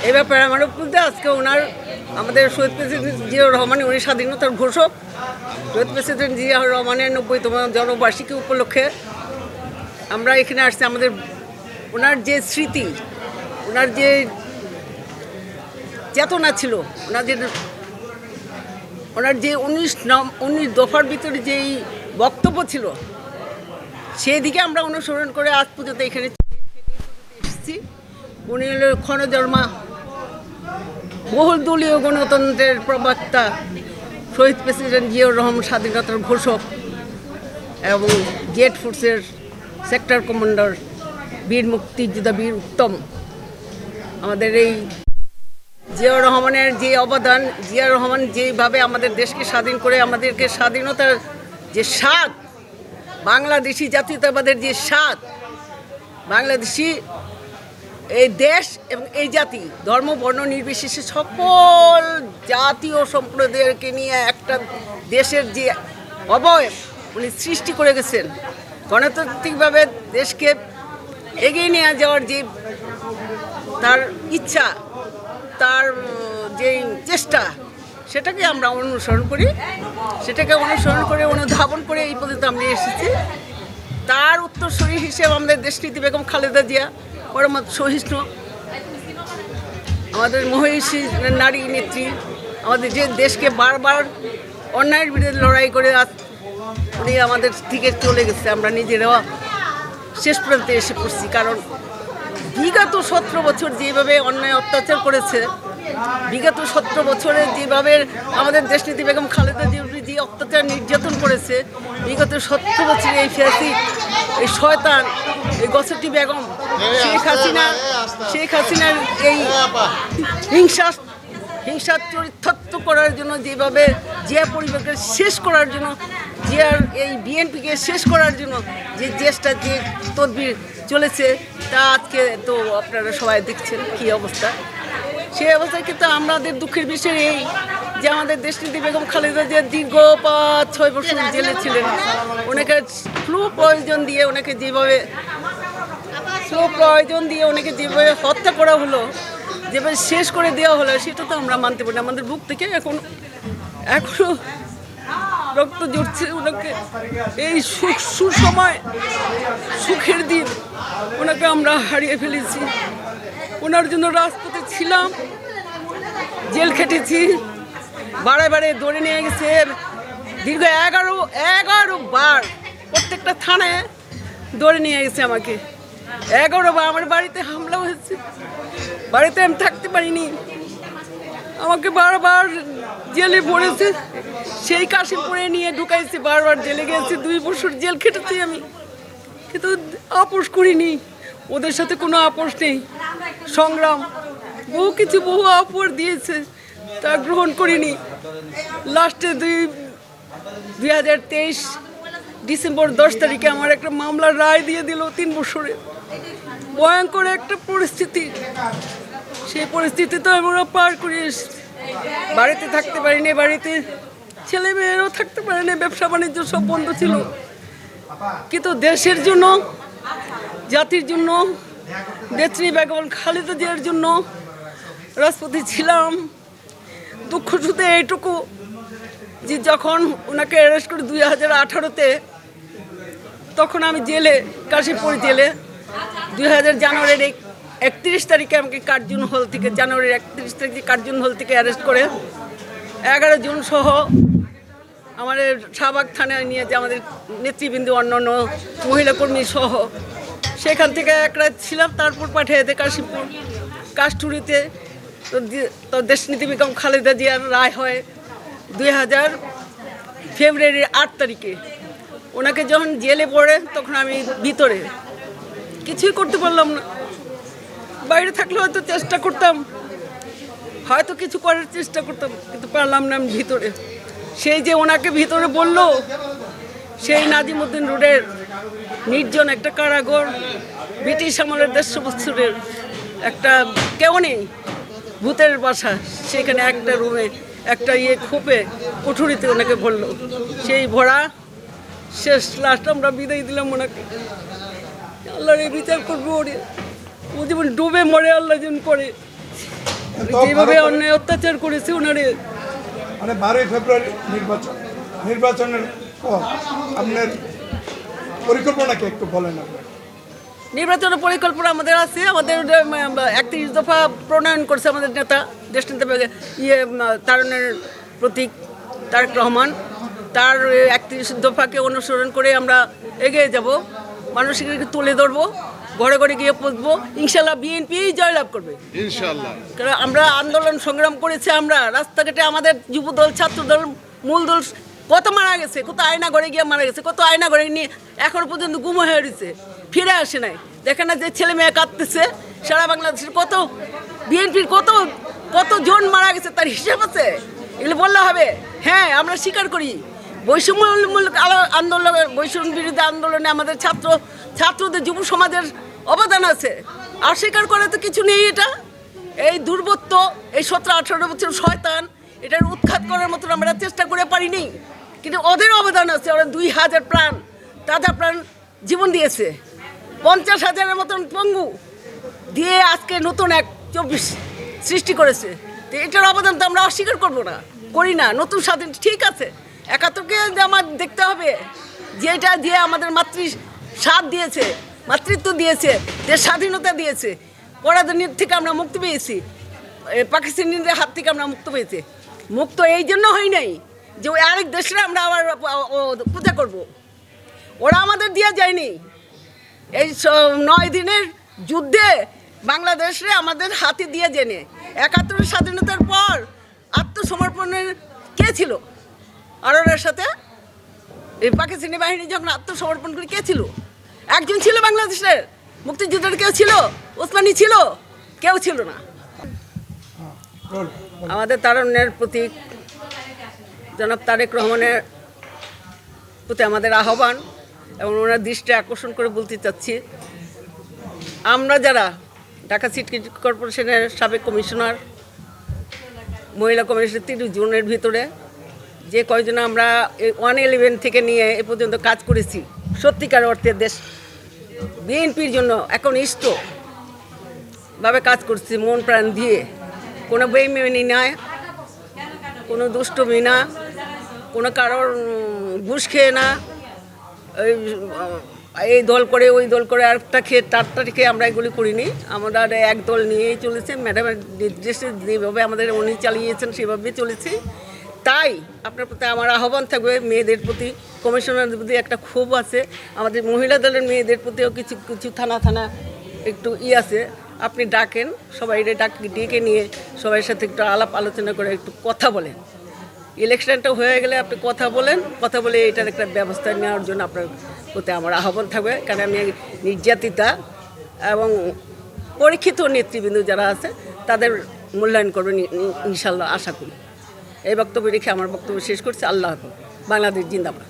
এই ব্যাপারে আমার বলতে আজকে আমাদের শহীদ প্রেসিডেন্ট জিয়াউর রহমান উনি স্বাধীনতার ঘোষক। শহীদ প্রেসিডেন্ট জিয়াউর রহমানের 90তম জন্মবার্ষিকী উপলক্ষে আমরা এখানে আসছি। ওনার যে স্মৃতি, ওনার যে চেতনা ছিল, ওনার যে 19 দফার ভিতরে যেই বক্তব্য ছিল, সেই দিকে আমরা অনুসরণ করে আজ পর্যন্ত এখানে এসেছি। উনি হল ক্ষণজন্মা বহুদলীয় গণতন্ত্রের প্রবক্তা শহীদ প্রেসিডেন্ট জিয়াউর রহমান, স্বাধীনতার ঘোষক এবং জেড ফোর্সের সেক্টর কমান্ডার, বীর মুক্তিযোদ্ধা, বীর উত্তম। আমাদের এই জিয়াউর রহমানের যে অবদান, জিয়াউর রহমান যেভাবে আমাদের দেশকে স্বাধীন করে আমাদেরকে স্বাধীনতার যে স্বাদ, বাংলাদেশি জাতীয়তাবাদের যে স্বাদ, বাংলাদেশি এই দেশ এবং এই জাতি ধর্ম বর্ণ নির্বিশেষে সকল জাতি ও সম্প্রদায়কে নিয়ে একটা দেশের যে অবয়ব উনি সৃষ্টি করে গেছেন। গণতান্ত্রিকভাবে দেশকে এগিয়ে নিয়ে যাওয়ার যে তার ইচ্ছা, তার যে চেষ্টা, সেটাকে আমরা অনুসরণ করি, অনুধাবন করে এই পর্যন্ত আমরা এসেছি। তার উত্তরসূরি হিসেবে আমাদের দেশনীতি বেগম খালেদা জিয়া পরম সহিষ্ণু, আমাদের মহিষী নারী নেত্রী, আমাদের যে দেশকে বারবার অন্যায়ের বিরুদ্ধে লড়াই করে উনি আমাদের থেকে চলে গেছে। আমরা নিজেরাও শেষ প্রান্তে এসে পড়ছি। কারণ বিগত 17 বছর যেভাবে অন্যায় অত্যাচার করেছে, বিগত 17 বছরে যেভাবে আমাদের দেশনীতি বেগম খালেদা জিয়া যে অত্যাচার নির্যাতন করেছে, বিগত 17 বছরে এই ফ্যাসিস্ট, এই শয়তান, এই গছটি বেগম, শেখ হাসিনার এই হিংসা চরিতার্থ করার জন্য, যেভাবে জিয়া পরিবারকে শেষ করার জন্য, জিয়ার এই বিএনপিকে শেষ করার জন্য যে চেষ্টা, যে তদবির চলেছে, তা আজকে তো আপনারা সবাই দেখছেন কী অবস্থা। সেই অবস্থায় কিন্তু আমাদের দুঃখের বিষয় এই যে আমাদের দেশনীতি বেগম খালেদা জিয়া দীর্ঘ 5-6 বছর জেলে ছিলেন। ওনাকে স্লো প্রয়োজন দিয়ে ওনাকে যেভাবে হত্যা করা হলো, যেভাবে শেষ করে দেওয়া হলো, সেটা তো আমরা মানতে পারি না। আমাদের বুক থেকে এখনো রক্ত ঝরছে। ওনাকে এই সুসময়, সুখের দিন ওনাকে আমরা হারিয়ে ফেলেছি। ওনার জন্য রাজপথে ছিলাম, জেল খেটেছি, বারে ধরে নিয়ে গেছে দীর্ঘ 11 বার, প্রত্যেকটা থানায় ধরে নিয়ে গেছে আমাকে। 11 বার আমার বাড়িতে হামলা হয়েছে, বাড়িতে আমি থাকতে পারিনি, আমাকে বারবার জেলে পড়েছে। সেই কাশিমপুরে নিয়ে ঢুকাইছে, বারবার জেলে গেছে, 2 বছর জেল খেটেছি আমি, কিন্তু আপোষ করিনি। ওদের সাথে কোনো আপোষ নেই। সংগ্রাম বহু অপর দিয়েছে, তা গ্রহণ করিনি। লাস্টে 2023 ডিসেম্বর 10 তারিখে আমার একটা মামলার রায় দিয়ে দিল 3 বছরে। ভয়ঙ্কর একটা পরিস্থিতি, সেই পরিস্থিতিতে আমরা পার করে এসেছি। বাড়িতে থাকতে পারিনি, বাড়িতে ছেলে মেয়েরাও থাকতে পারেনি, ব্যবসা বাণিজ্য সব বন্ধ ছিল। কিন্তু দেশের জন্য, জাতির জন্য, নেত্রী বেগম খালেদা জিয়ার জন্য রাজপথে ছিলাম। দুঃখ শুধু এইটুকু যে যখন ওনাকে অ্যারেস্ট করে 2018-তে, তখন আমি জেলে, কাশীপুর জেলে, 2000 জানুয়ারির 31 তারিখে আমাকে কার্জন হল থেকে, জানুয়ারির 31 তারিখে কার্জন হল থেকে অ্যারেস্ট করে 11 জন সহ আমাদের শাহবাগ থানায় নিয়ে যে আমাদের নেতৃবৃন্দ, অন্যান্য মহিলা কর্মী সহ, সেখান থেকে 1 রাত ছিলাম। তারপর পাঠিয়ে দেয় কাশীপুর কাস্টুরিতে। তো দেশনীতি বেগম খালেদা জিয়ার রায় হয় 2000 ফেব্রুয়ারির 8 তারিখে। ওনাকে যখন জেলে পড়ে, তখন আমি ভিতরে কিছুই করতে পারলাম না। বাইরে থাকলে হয়তো চেষ্টা করতাম, হয়তো কিছু করার চেষ্টা করতাম, কিন্তু পারলাম না। আমি ভিতরে, সেই যে ওনাকে ভিতরে বললো, সেই নাজিমউদ্দিন রোডের নির্জন একটা কারাগার, ব্রিটিশ আমলের 150 বছরের একটা, কেউ নেই, ভূতের বাসা, সেখানে একটা রুমে একটা খোপে কুঠুরিতে ওনাকে ভরলো। সেই ভরা শেষ লাস্ট আমরা বিদায় দিলাম ওনাকে। আল্লাহর বিচার করবো, ও যেমন ডুবে মরে, আল্লাহ যেমন করে। যেভাবে অন্যায় অত্যাচার করেছে ওনারে। মানে 12 ফেব্রুয়ারি নির্বাচনের পর আপনার পরিকল্পনাকে একটু বলেন আপনি। নির্বাচনের পরিকল্পনা আমাদের আছে। আমাদের 31 দফা প্রণয়ন করছে আমাদের নেতা, দেশ নেতা তারুণের প্রতীক তারেক রহমান। তার 31 দফাকে অনুসরণ করে আমরা এগিয়ে যাব, মানুষকে তুলে ধরবো, ঘরে ঘরে গিয়ে পৌঁছবো। ইনশাল্লাহ বিএনপি জয়লাভ করবে ইনশাল্লাহ। কারণ আমরা আন্দোলন সংগ্রাম করেছি, আমরা রাস্তাঘাটে আমাদের যুবদল, ছাত্রদল, মূল দল কত মারা গেছে, কত আয়না ঘরে গিয়ে মারা গেছে, কত আয়না ঘরে নিয়ে এখন পর্যন্ত গুম হয়ে রয়েছে, ফিরে আসে নাই। দেখেন না যে ছেলে মেয়ে কাঁদতেছে, সারা বাংলাদেশের কত বিএনপির কতজন মারা গেছে তার হিসাব আছে। এগুলো বললে হবে? হ্যাঁ, আমরা স্বীকার করি বৈষম্যমূলক আন্দোলন, বৈষম্য বিরোধী আন্দোলনে আমাদের ছাত্রদের, যুব সমাজের অবদান আছে। আর স্বীকার করে তো কিছু নেই। এটা এই দুর্বৃত্ত, এই 17-18 বছর শয়তান, এটার উৎখাত করার মতন আমরা চেষ্টা করে পারিনি, কিন্তু ওদের অবদান আছে। ওরা 2000 প্রাণ, তাজা প্রাণ জীবন দিয়েছে, 50,000-এর মতন পঙ্গু দিয়ে আজকে নতুন এক 24 সৃষ্টি করেছে। তো এটার অবদান তো আমরা অস্বীকার করবো না, করি না। নতুন স্বাধীন ঠিক আছে, 71কে আমার দেখতে হবে যে এটা দিয়ে আমাদের স্বাদ দিয়েছে, মাতৃত্ব দিয়েছে, দেশ স্বাধীনতা দিয়েছে, পরাধীন থেকে আমরা মুক্তি পেয়েছি, পাকিস্তানিদের হাত থেকে আমরা মুক্ত পেয়েছি। মুক্ত এই জন্য হয় নাই যে ওই আরেক দেশে আমরা আবার পূজা করব। ওরা আমাদের দিয়ে যায়নি। এই 9 দিনের যুদ্ধে বাংলাদেশে আমাদের হাতে দিয়ে জেনে 71 স্বাধীনতার পর আত্মসমর্পণের কে ছিল? আরবের সাথে এই পাকিস্তানি বাহিনী যখন আত্মসমর্পণ করে কে ছিল? একজন ছিল বাংলাদেশের মুক্তিযুদ্ধের? কেউ ছিল? ওসমানী ছিল? কেউ ছিল না। আমাদের তারুণ্যের প্রতীক জনাব তারেক রহমানের প্রতি আমাদের আহ্বান এবং ওনার দৃষ্টি আকর্ষণ করে বলতে চাচ্ছি, আমরা যারা ঢাকা সিটি কর্পোরেশনের সাবেক কমিশনার, মহিলা কমিশনের 30 জনের ভিতরে যে কয়জন আমরা 111 থেকে নিয়ে এ পর্যন্ত কাজ করেছি, সত্যিকার অর্থে দেশ বিএনপির জন্য একনিষ্ঠভাবে কাজ করছি, মন প্রাণ দিয়ে। কোনো বেইমানি না, কোনো দুষ্টমি না, কোনো কারোর ঘুষ খেয়ে না, এই দল করে ওই দল করে আরেকটা খেয়ে তারটা খেয়ে আমরা এগুলি করিনি। আমরা এক দল নিয়েই চলেছে, ম্যাডামের নির্দেশে যেভাবে আমাদের উনি চালিয়েছেন সেভাবেই চলেছি। তাই আপনার প্রতি আমার আহ্বান থাকবে, মেয়েদের প্রতি, কমিশনারদের প্রতি একটা ক্ষোভ আছে, আমাদের মহিলা দলের মেয়েদের প্রতিও কিছু থানা একটু আছে, আপনি ডাকেন, সবাই ডেকে নিয়ে সবার সাথে একটু আলাপ আলোচনা করে একটু কথা বলেন। ইলেকশনটা হয়ে গেলে আপনি কথা বলে এটার একটা ব্যবস্থা নেওয়ার জন্য আপনার প্রতি আমার আহ্বান থাকবে। কারণ আমি নির্যাতিতা এবং পরীক্ষিত নেতৃবৃন্দ যারা আছে তাদের মূল্যায়ন করবেন ইনশাল্লাহ, আশা করি। এই বক্তব্য রেখে আমার বক্তব্য শেষ করছি। আল্লাহ হাফেজ। বাংলাদেশ জিন্দাবাদ।